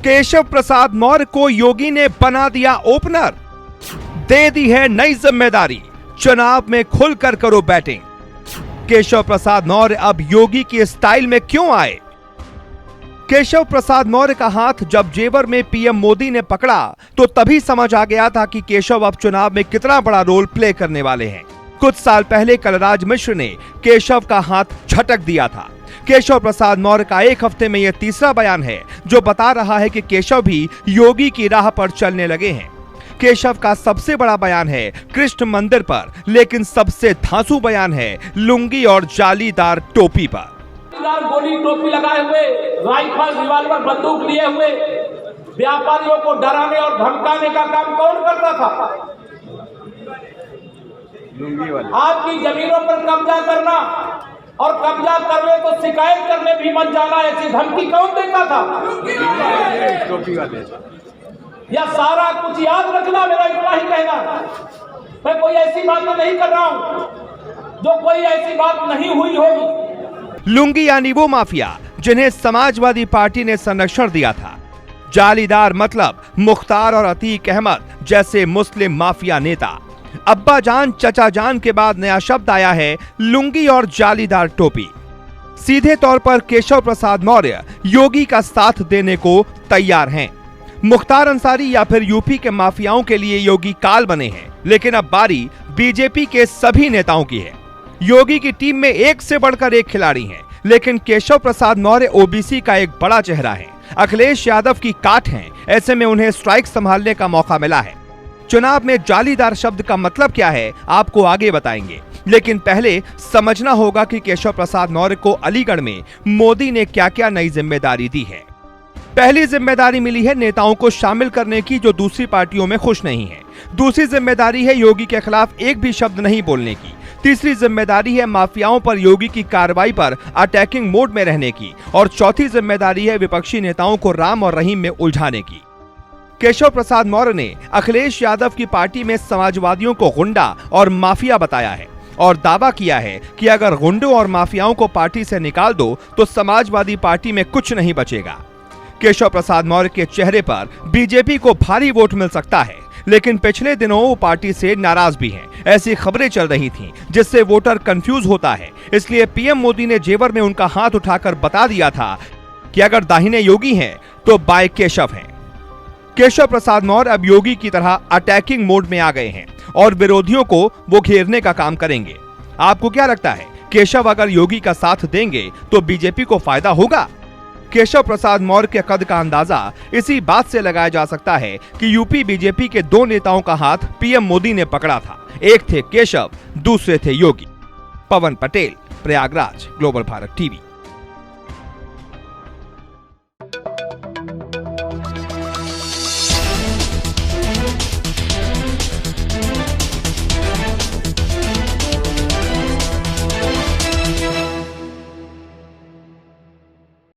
केशव प्रसाद मौर्य को योगी ने बना दिया ओपनर, दे दी है नई जिम्मेदारी, चुनाव में खुलकर करो बैटिंग। केशव प्रसाद मौर्य अब योगी की स्टाइल में क्यों आए? केशव प्रसाद मौर्य का हाथ जब जेवर में पीएम मोदी ने पकड़ा तो तभी समझ आ गया था कि केशव अब चुनाव में कितना बड़ा रोल प्ले करने वाले हैं। कुछ साल पहले कलराज मिश्र ने केशव का हाथ झटक दिया था। केशव प्रसाद मौर्य का एक हफ्ते में यह तीसरा बयान है जो बता रहा है कि केशव भी योगी की राह पर चलने लगे हैं। केशव का सबसे बड़ा बयान है कृष्ण मंदिर पर, लेकिन सबसे धांसू बयान है लुंगी और जालीदार टोपी पर। गोली टोपी लगाए हुए, राइफल रिवाल्वर बंदूक लिए हुए व्यापारियों को डराने और धमकाने का काम कौन करता था? आपकी जमीनों पर कब्जा करना और कब्जा करने तो शिकायत करने भी मत जाना, ऐसी धमकी कौन देता था? या सारा कुछ याद रखना, मेरा इतना ही कहना। मैं कोई ऐसी बात नहीं कर रहा हूं जो कोई ऐसी बात नहीं हुई होगी। लुंगी यानी वो माफिया जिन्हें समाजवादी पार्टी ने संरक्षण दिया था। जालीदार मतलब मुख्तार और अतीक अहमद जैसे मुस्लिम माफिया नेता। अब्बा जान चचा जान के बाद नया शब्द आया है लुंगी और जालीदार टोपी। सीधे तौर पर केशव प्रसाद मौर्य योगी का साथ देने को तैयार हैं। मुख्तार अंसारी या फिर यूपी के माफियाओं के लिए योगी काल बने हैं, लेकिन अब बारी बीजेपी के सभी नेताओं की है। योगी की टीम में एक से बढ़कर एक खिलाड़ी हैं, लेकिन केशव प्रसाद मौर्य ओबीसी का एक बड़ा चेहरा है। अखिलेश यादव की काट हैं, ऐसे में उन्हें स्ट्राइक संभालने का मौका मिला है। चुनाव में जालीदार शब्द का मतलब क्या है आपको आगे बताएंगे, लेकिन पहले समझना होगा कि केशव प्रसाद मौर्य को अलीगढ़ में मोदी ने क्या क्या नई जिम्मेदारी दी है। पहली जिम्मेदारी मिली है नेताओं को शामिल करने की जो दूसरी पार्टियों में खुश नहीं है। दूसरी जिम्मेदारी है योगी के खिलाफ एक भी शब्द नहीं बोलने की। तीसरी जिम्मेदारी है माफियाओं पर योगी की कार्रवाई पर अटैकिंग मोड में रहने की। और चौथी जिम्मेदारी है विपक्षी नेताओं को राम और रहीम में उलझाने की। केशव प्रसाद मौर्य ने अखिलेश यादव की पार्टी में समाजवादियों को गुंडा और माफिया बताया है और दावा किया है कि अगर गुंडों और माफियाओं को पार्टी से निकाल दो तो समाजवादी पार्टी में कुछ नहीं बचेगा। केशव प्रसाद मौर्य के चेहरे पर बीजेपी को भारी वोट मिल सकता है, लेकिन पिछले दिनों वो पार्टी से नाराज भी हैं। ऐसी खबरें चल रही थीं, जिससे वोटर कंफ्यूज होता है। इसलिए पीएम मोदी ने जेवर में उनका हाथ उठाकर बता दिया था कि अगर दाहिने योगी हैं तो बाएं केशव हैं। केशव प्रसाद मौर्य अब योगी की तरह अटैकिंग मोड में आ गए हैं और विरोधियों को वो घेरने का काम करेंगे। आपको क्या लगता है, केशव अगर योगी का साथ देंगे तो बीजेपी को फायदा होगा? केशव प्रसाद मौर्य के कद का अंदाजा इसी बात से लगाया जा सकता है कि यूपी बीजेपी के दो नेताओं का हाथ पीएम मोदी ने पकड़ा था। एक थे केशव, दूसरे थे योगी। पवन पटेल, प्रयागराज, ग्लोबल भारत टीवी।